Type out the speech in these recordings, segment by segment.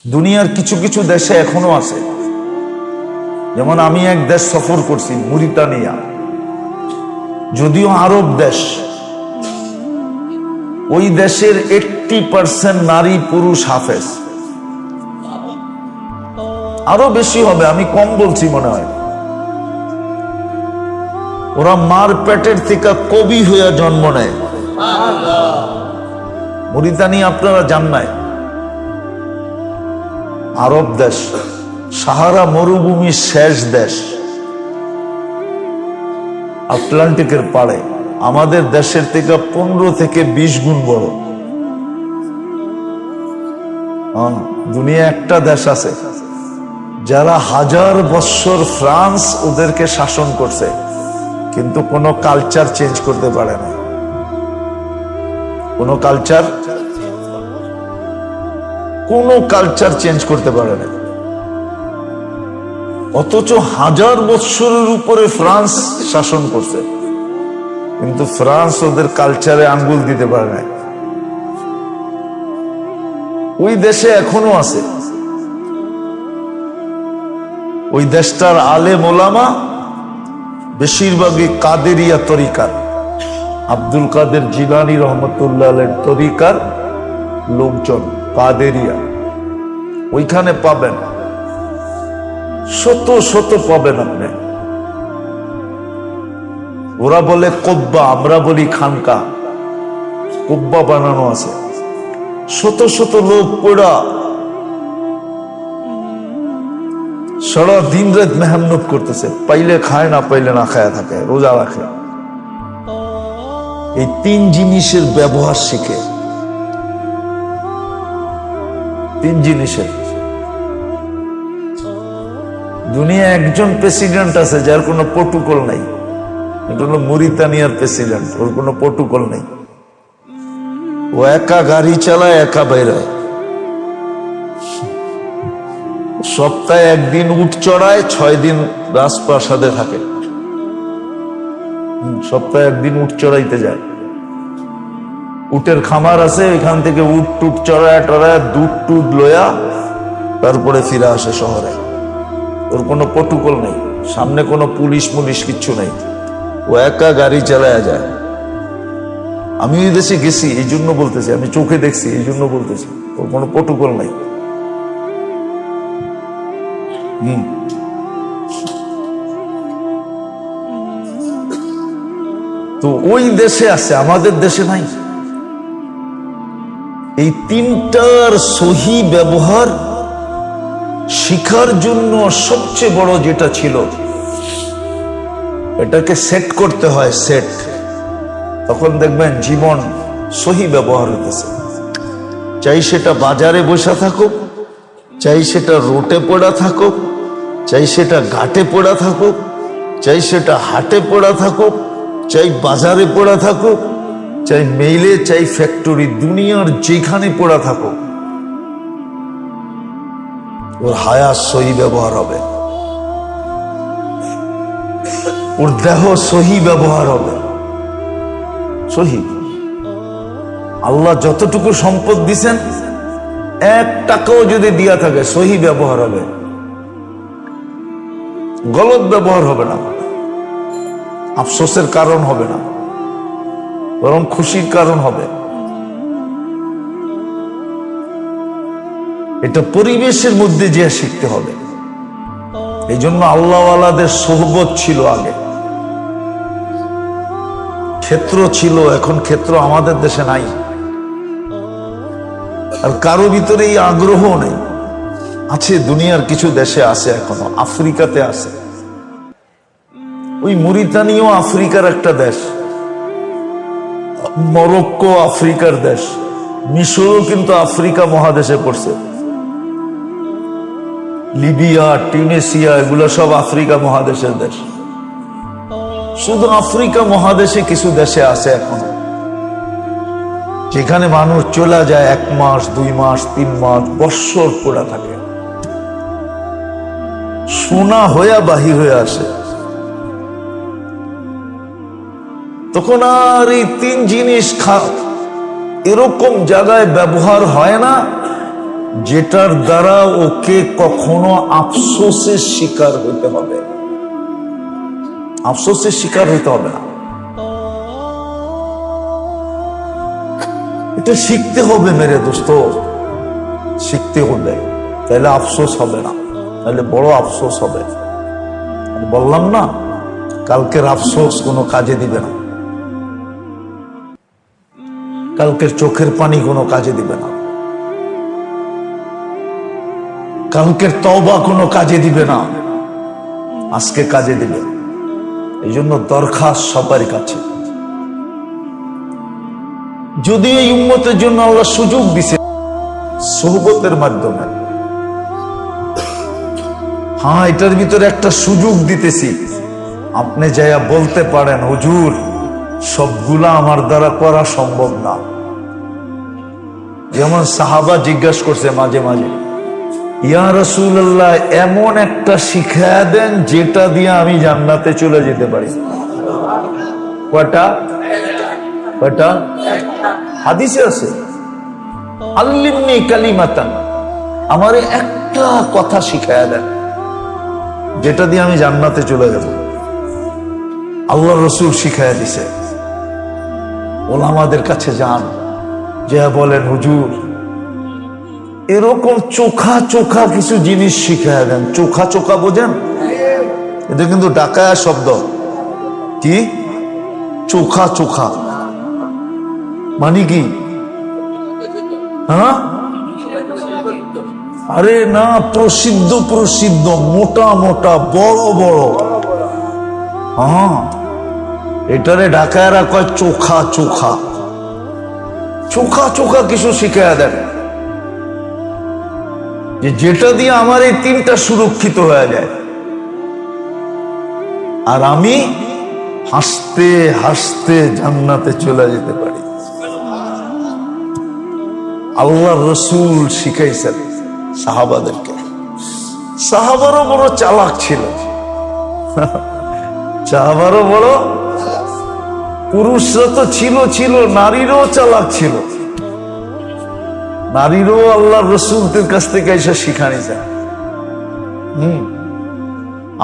দুনিয়ার কিছু কিছু দেশে এখনো আছে। যেমন আমি এক দেশ সফর করছি, মরিতানিয়া, যদিও আরব দেশ। ওই দেশের 80% নারী পুরুষ হাফেজ, আরো বেশি হবে, আমি কম বলছি মনে হয়। ওরা মার পেটের থেকে কবি হইয়া জন্ম নেয়। মরিতানিয়া আপনারা জান নাই, আরব দেশ, সাহারা মরুভূমির শেষ দেশ, আটলান্টিকের পাড়ে, আমাদের দেশের থেকে 15 থেকে 20 গুণ বড়। দুনিয়া একটা দেশ আছে যারা 1000 বছর ফ্রান্স ওদেরকে শাসন করছে, কিন্তু কোনো কালচার চেঞ্জ করতে পারে না। কোনো কালচার চেঞ্জ করতে পারে না। অথচ 1000 বছরের উপরে ফ্রান্স শাসন করছে, কিন্তু ফ্রান্স ওদের কালচারে আঙ্গুল দিতে পারে না। ওই দেশে এখনো আছে। ওই দেশটার আলেম ওলামা বেশিরভাগই কাদেরিয়া তরিকার, আব্দুল কাদের জিলানী রহমতুল্লাহ আলাইহির তরিকার লোকজন, কাদেরিয়া। ওইখানে পাবেন, শত শত পাবেন আপনি। ওরা বলে কব্বা, আমরা বলি খানকা। কব্বা বানানো আছে, শত শত লোক পড়া সারা দিন রাত মেহনত করতেছে, পাইলে খায়, না পাইলে না খায় থাকে, রোজা রাখে। এই 3 জিনিসের ব্যবহার শিখে, 3 জিনিসের। দুনিয়া একজন প্রেসিডেন্ট আছে যার কোনো প্রটোকল নাই, এটা হলো মরিতানিয়ার প্রেসিডেন্ট। ওর কোনো প্রটোকল নেই, ও একা গাড়ি চালায়, একা বেরোয়, সপ্তাহে 1 দিন উট চড়ায়, 6 দিন রাজপ্রাসাদে থাকে। সপ্তাহে 1 দিন উট চড়াইতে যায়, উটের খামার আছে, ওইখান থেকে উট টুট চড়ায় টড়ায় দুধ টুধ লয়া তারপরে ফিরে আসে শহরে। ওর কোনো প্রটোকল নেই, সামনে কোনো পুলিশ মুলিশ কিচ্ছু নেই, ও একা গাড়ি চালায় যায়। আমি ওই দেশে গেছি, এই জন্য বলতেছি, আমি চোখে দেখছি এই জন্য বলতেছি, ওর কোনো প্রটোকল নাই। তো ওই দেশে আছে, আমাদের দেশে নাই। এই 3টার সহি ব্যবহার শিখার জন্য সবচেয়ে বড় যেটা ছিল, এটাকে সেট করতে হয়, সেট। তখন দেখবেন জীবন সহি ব্যবহার হতেছে। চাই সেটা বাজারে বসে থাকুক, চাই সেটা রোটে পড়া থাকুক, চাই সেটা ঘাটে পড়া থাকুক, চাই সেটা হাটে পড়া থাকুক, চাই বাজারে পড়া থাকুক, চাই মেইলে, চাই ফ্যাক্টরি, দুনিয়ার যেখানে পড়া থাকুক, ওর হায়াত সহি ব্যবহার হবে, ওর দেহ সহি ব্যবহার হবে। সহি। আল্লাহ যতটুকু সম্পদ দিছেন, 1 টাকাও যদি দিয়া থাকে, সহি ব্যবহার হবে, গলত ব্যবহার হবে না, আফসোসের কারণ হবে না, বরং খুশির কারণ হবে। এটা পরিবেশের মধ্যে যে শিখতে হবে। এই জন্য আল্লাহওয়ালাদের সোহবত ছিল আগে, ক্ষেত্র ছিল, এখন ক্ষেত্র আমাদের দেশে নাই, আর কারো ভিতরে এই আগ্রহ নেই। আছে, দুনিয়ার কিছু দেশে আছে, এখনো আফ্রিকাতে আছে। ওই মরিতানিয়া আফ্রিকার একটা দেশ, মরক্কো আফ্রিকার দেশ, মিশরও কিন্তু আফ্রিকা মহাদেশে পড়ছে। লিবিয়া, টিউনিসিয়া, এগুলো সব আফ্রিকা মহাদেশের দেশ। শুধু আফ্রিকা মহাদেশে কিছু দেশে আছে এখন, যেখানে মানুষ চলে যায় 1 মাস, 2 মাস, 3 মাস, বৎসর পড়া থাকে, সোনা হইয়া বাহির হয়ে আসে। তখন আর এই 3 জিনিস এরকম জায়গায় ব্যবহার হয় না যেটার দ্বারা ওকে কখনো আফসোসের শিকার হইতে হবে, আফসোসের শিকার হইতে হবে না। এটা শিখতে হবে মেরে দোস্ত, শিখতে হবে, তাহলে আফসোস হবে না, তাহলে বড় আফসোস হবে। বললাম না, কালকের আফসোস কোনো কাজে দিবে না, কালকের চোখের পানি কোনো কাজে দিবে না, কালকের তওবা কোনো কাজে দিবে না, আজকে কাজে দিবে। এই জন্য দরখাস্ত সবার কাছে, যদি এই উম্মতের জন্য আল্লাহ সুযোগ দিছে সোহবতের মাধ্যমে, হ্যাঁ এটার ভিতরে একটা সুযোগ দিতেছি, আপনি যাইয়া বলতে পারেন হুজুর সবগুলা আমার দ্বারা করা সম্ভব না। যেমন সাহাবা জিজ্ঞাসা করছে মাঝে মাঝে, ইয়া রাসূলুল্লাহ এমন একটা শিখায়া দেন যেটা দিয়ে আমি জান্নাতে চলে যেতে পারি। কয়টা? কয়টা? হাদিসে আছে, আল্লিমনি কালিমাতান, আমারে একটা কথা শিখায়া দেন যেটা দিয়ে আমি জান্নাতে চলে যাব। আল্লাহ রসুল শিখায়া দিছে, ওলামাদের কাছে যান, যে বলেন হুজুর এরকম চোখা চোখা কিছু জিনিস শিখায়া দেন। চোখা চোখা বোঝেন? এটা কিন্তু ডাকায়া শব্দ। কি চোখা চোখা মানে কি? হ্যাঁ, আরে না, প্রসিদ্ধ প্রসিদ্ধ, মোটা মোটা, বড় বড়। হ্যাঁ, এটারে ঢাকায়রা কয় চোখা চোখা। চোখা চোখা কিছু শিখাইয়া দেন যেটা দিয়ে আমার এই তিনটা সুরক্ষিত হয়ে যায়, আর আমি হাসতে হাসতে জান্নাতে চলে যেতে পারি। আল্লাহ রসুল শিখাইছেন সাহাবাদেরকে। সাহাবারও বড় চালাক ছিল, সাহাবারও বড়, পুরুষরা তো ছিল ছিল, নারীরও চালাক ছিল। নারীরও আল্লাহ রসুলদের কাছ থেকে এসে শিখা নিছে।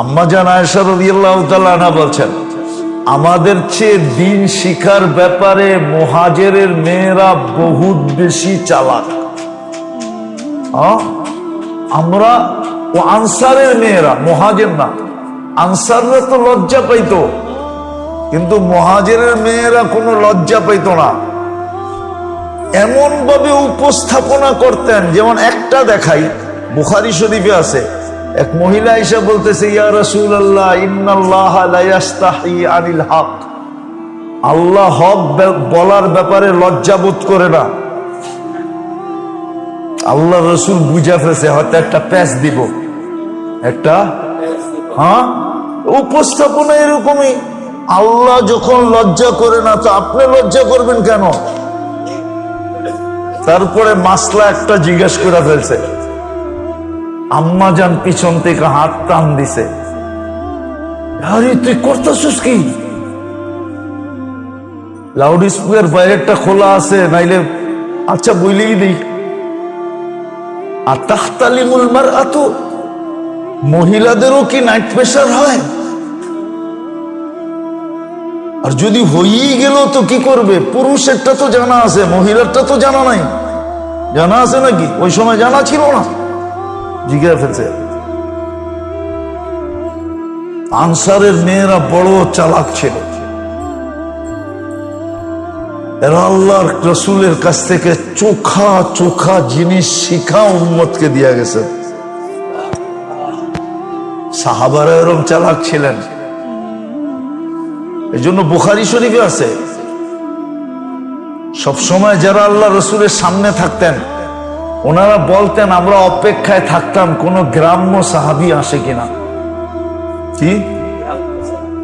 আম্মা জান আয়েশা রাদিয়াল্লাহু তাআলা আনহা বলছেন, আমাদের চেয়ে দিন শিখার ব্যাপারে মুহাজিরের মেয়েরা বহুত বেশি চালাক। আমরা ও আনসারের মেয়েরা, মুহাজির না, আনসাররা তো লজ্জা পাইতো, কিন্তু মুহাজিরের মেয়েরা কোনো লজ্জা পাইতো না। এমন ভাবে উপস্থাপনা করতেন, যেমন একটা দেখাই, বুখারী শরীফে আছে, এক মহিলা এসে বলতেছে, ইয়া রাসূলুল্লাহ ইন্নাল্লাহা লা ইস্তাহি আনিল হক, আল্লাহ হক বলার ব্যাপারে লজ্জা বোধ করে না। আল্লাহ রসুল বুঝা ফেলছে হয়তো একটা প্যাচ দিব, একটা, হ্যাঁ, উপস্থাপনা এরকমই। আল্লাহ যখন লজ্জা করে না, তো আপনি লজ্জা করবেন কেন? তারপরে মাসলা একটা জিজ্ঞাসা করে ফেলছে, আম্মা জান পিছন থেকে হাত টান দিছে, আরে তুই করতেছিস কি? লাউড স্পিকার বাইরেরটা খোলা আছে, নাইলে আচ্ছা বইলেই দিই। আতাহতালিমুল মারআতু, মহিলাদেরও কি নাইট প্রেসার হয়? আর যদি হয়েই গেল তো কি করবে? পুরুষেরটা তো জানা আছে, মহিলারটা তো জানা নাই। জানা আছে নাকি? ওই সময় জানা ছিল না, জিজ্ঞাসা ফেলছে। আনসারের মেয়েরা বড় চালাক ছিল, এরা আল্লাহর রসুলের কাছ থেকে চোখা চোখা জিনিস শিখা উম্মতকে দিয়া গেছে। সাহাবারা এরকম চালাক ছিলেন। এই জন্য বুখারী শরীফে আছে, সবসময় যারা আল্লাহ রসুলের সামনে থাকতেন, ওনারা বলতেন আমরা অপেক্ষায় থাকতাম কোন গ্রাম্য সাহাবী আসে কিনা। কি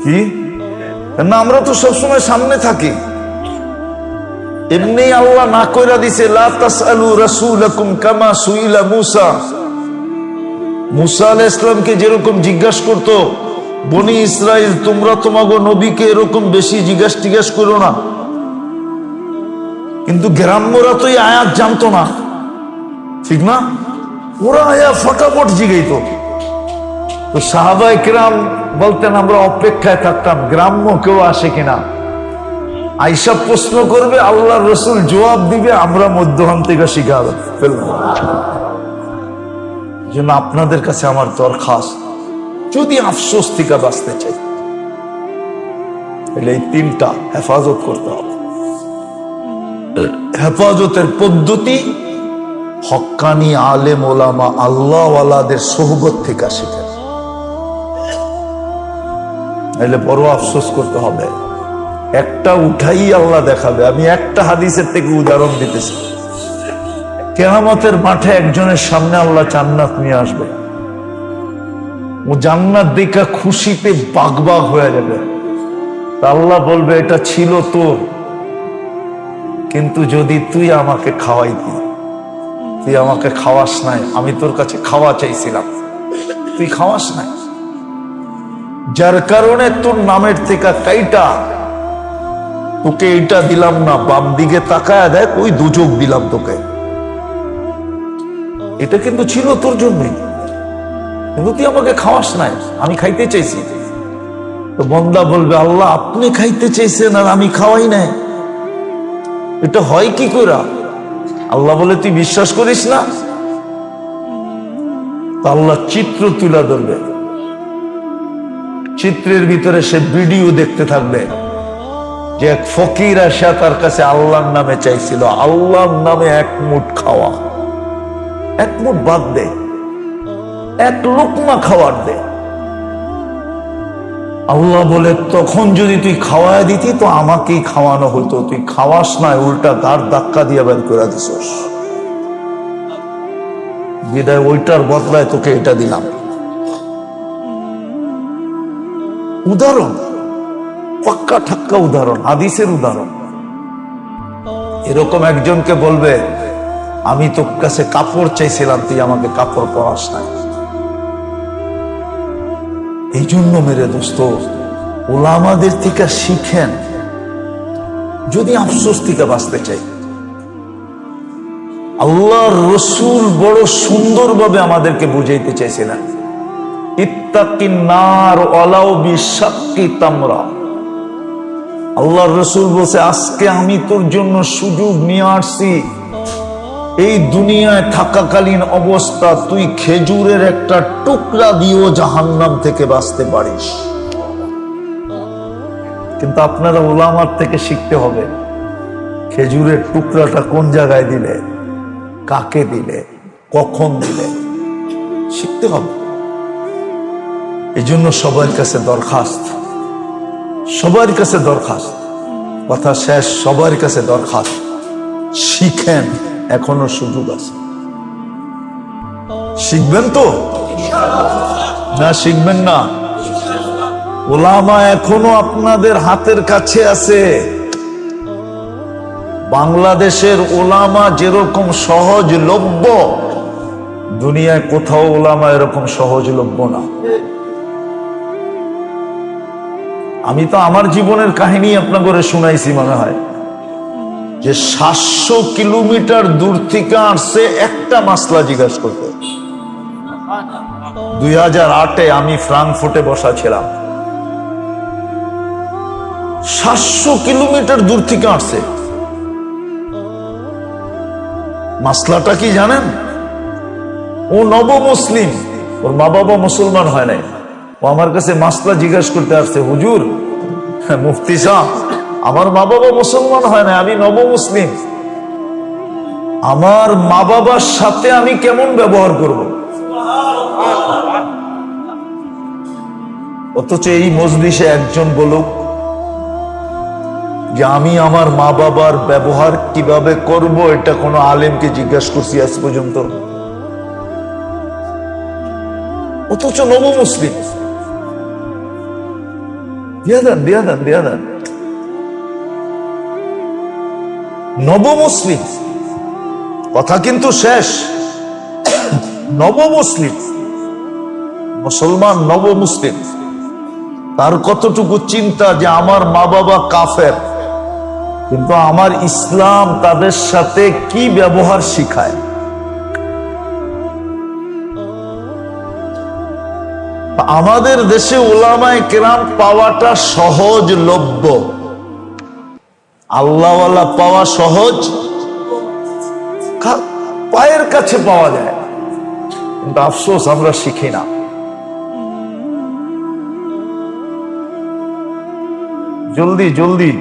কি না, আমরা তো সবসময় সামনে থাকি। এমনি আল্লাহ না কইরা দিছে, লা তাসআলু রাসূলাকুম কামা সুইলা মূসা। মূসা আলাইহিস সালামকে যেরকম জিজ্ঞাসা করতো বনি ইসরাইল, তোমরা তোমাগো নবীকে এরকম বেশি জিজ্ঞাস করো না। কিন্তু গ্রাম্যরা তো এই আয়াত জানতো না, ঠিক না? ওরা আয়া ফটাফট জিগাইতো। তো সাহাবায়ে কেরাম বলতেন আমরা অপেক্ষায় থাকতাম গ্রাম্য কেউ আসে কিনা, আইসা প্রশ্ন করবে, আল্লাহর রসুল জবাব দিবে, আমরা মধ্যখান থেকে শিখা ফেলব। জন্য আপনাদের কাছে আমার দরখাস্ত, যদি আফসোস থেকে বাঁচতে চাই তাহলে এই তিনটা হেফাজত করতে হবে। হেফাজতের পদ্ধতি হক্কানি আলেম ওলামা আল্লাহওয়ালাদের সোহবত থেকে শিখেন, তাহলে বড় আফসোস করতে হবে। একটা উঠাই আল্লাহ দেখাবে। আমি একটা হাদিসের থেকে উদাহরণ দিতেছি। কিয়ামতের মাঠে একজনের সামনে আল্লাহ জান্নাত নিয়ে আসবে, ও জান্নাত দেখা খুশিতে বাগবাগ হয়ে যাবে। আল্লাহ বলবে এটা ছিল তোর, কিন্তু যদি তুই আমাকে খাওয়াইতি, তুই আমাকে খাওয়াস নাই, আমি তোর কাছে খাওয়া চাইছিলাম, তুই খাওয়াস নাই, যার কারণে তোর নামের থেকে কাইটা তোকে এটা দিলাম না, বাম দিকে তাকায় দেখ ওই দুচোখ দিলাম তোকে, এটা কিন্তু ছিল তোর জন্যই, কিন্তু তুই আমাকে খাওয়াস নাই, আমি খাইতে চাইছি। তো বন্দা বলবে আল্লাহ আপনি খাইতে চাইছেন আর আমি খাওয়াই নাই, এটা হয় কি করে? আল্লাহ বলে তুই বিশ্বাস করিস না? আল্লাহ চিত্র তুলে ধরবে, চিত্রের ভিতরে সে ভিডিও দেখতে থাকবে যে এক ফকির আসা তার কাছে আল্লাহর নামে চাইছিল, আল্লাহর নামে এক মুঠ খাওয়া, এক মুঠ বাদ দে, এক লোকমা খাওয়ার দে। আল্লাহ বলে তখন যদি তুই খাওয়ায় দিতি তো আমাকেই খাওয়ানো হতো, তুই খাওয়াস না, উল্টা গাড় ধাক্কা দিয়ে বের করে দিছস, বিদায় ওইটার বদলায় তোকে এটা দিলাম। উদাহরণ, পাক্কা ঠাক্কা উদাহরণ, হাদিসের উদাহরণ। এরকম একজনকে বলবে আমি তোর কাছে কাপড় চাইছিলাম, তুই আমাকে কাপড় পরাস নাই। এই জন্য মেরে দোস্ত, ওলামাদের থেকে শিখেন যদি আফসোস থেকে বাঁচতে চাই। আল্লাহর রসুল বড় সুন্দরভাবে আমাদেরকে বুঝাইতে চাইছিলেন, ইত্তাকিন নার ওয়ালাউ বিশাক্কি তামরা। আল্লাহর রসুল বলছে আজকে আমি তোর জন্য সুযোগ নিয়ে আসছি, এই দুনিয়ায় থাকাকালীন অবস্থা তুই খেজুরের একটা টুকরা দিয়েও জাহান্নাম থেকে বাঁচতে পারিস। কিন্তু আপনারা ওলামার থেকে শিখতে হবে খেজুরের টুকরাটা কোন জায়গায় দিলে, কাকে দিলে, কখন দিলে, শিখতে হবে। এই জন্য সবার কাছে দরখাস্ত, সবার কাছে দরখাস্ত, কথা শেষ, সবার কাছে দরখাস্ত, শিখেন, এখনো সুযোগ আছে। শিখবেন তো না শিখবেন না? ওলামা এখনো আপনাদের হাতের কাছে আছে। বাংলাদেশের ওলামা যেরকম সহজলভ্য, দুনিয়ায় কোথাও ওলামা এরকম সহজলভ্য না। আমি তো আমার জীবনের কাহিনী আপনাকে শুনাইছি মনে হয়, যে 700 কিলোমিটার দূর থেকে আসছে একটা মাসলা জিজ্ঞাসা করতে। 2008-এ আমি ফ্রাঙ্কফুর্টে বসা ছিলাম, 700 কিলোমিটার দূর থেকে আসছে। মাসলাটা কি জানেন? ও নব মুসলিম, ওর মা বাবা মুসলমান হয় নাই, ও আমার কাছে মাসলা জিজ্ঞাসা করতে আসছে, হুজুর মুফতি সাহেব আমার মা বাবা মুসলমান হয় না, আমি নব মুসলিম, আমার মা বাবার সাথে আমি কেমন ব্যবহার করব? অথচ এই মজলিসে একজন বলুক যে আমি আমার মা বাবার ব্যবহার কিভাবে করব, এটা কোনো আলেমকে জিজ্ঞাসা করছি আজ পর্যন্ত? অথচ নব মুসলিম। দিয়া দেন নব মুসলিম, কথা কিন্তু শেষ। নব মুসলিম, মুসলমান নব মুসলিম, তার কতটুকু চিন্তা যে আমার মা বাবা কাফের, কিন্তু আমার ইসলাম তাদের সাথে কি ব্যবহার শিখায়, আমাদের দেশে উলামায়ে কেরাম পাওয়াটা সহজলভ্য, আল্লাহওয়ালা পাওয়া সহজ, পায়ের কাছে পাওয়া যায়, কিন্তু আফসোস আমরা শিখি না। জলদি জলদি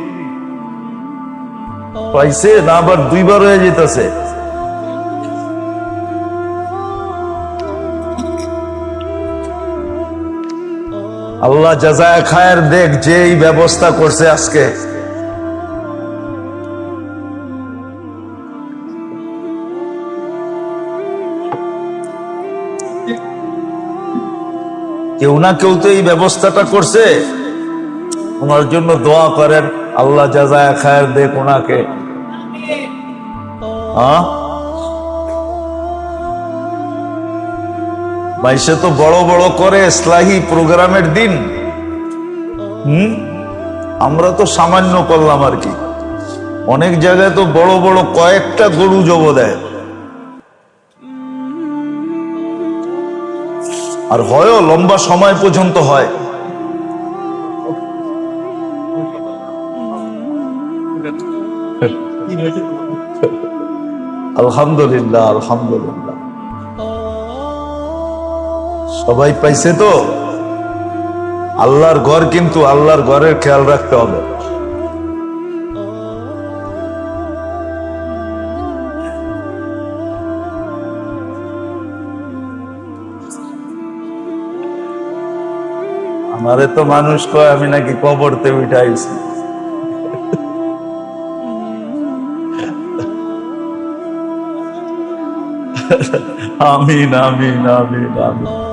পাইছে না, আবার দুইবার হয়ে যেতেছে। আল্লাহ জাযায়ে খায়ের দেখ, যে এই ব্যবস্থা করছে আজকে। কেউ না কেউ তো এই ব্যবস্থাটা করছে, ওনার জন্য দোয়া করেন, আল্লাহ জাযায়ে খায়ের দেখ ওনাকে। মাইসে তো বড় বড় করে ইসলাহি প্রোগ্রামের দিন, আমরা তো সামান্য করলাম আর কি। অনেক জায়গায় তো বড় বড় কয়েকটা গরু জব দেয়, আর হয়ও লম্বা সময় পর্যন্ত হয়। আলহামদুলিল্লাহ, আলহামদুলিল্লাহ, সবাই পাইছে তো। আল্লাহর ঘর, কিন্তু আল্লাহর ঘরের খেয়াল রাখতে হবে। আমারে তো মানুষ কয় আমি নাকি কবরতে উঠাইছি। আমিন আমিন আমিন আমিন।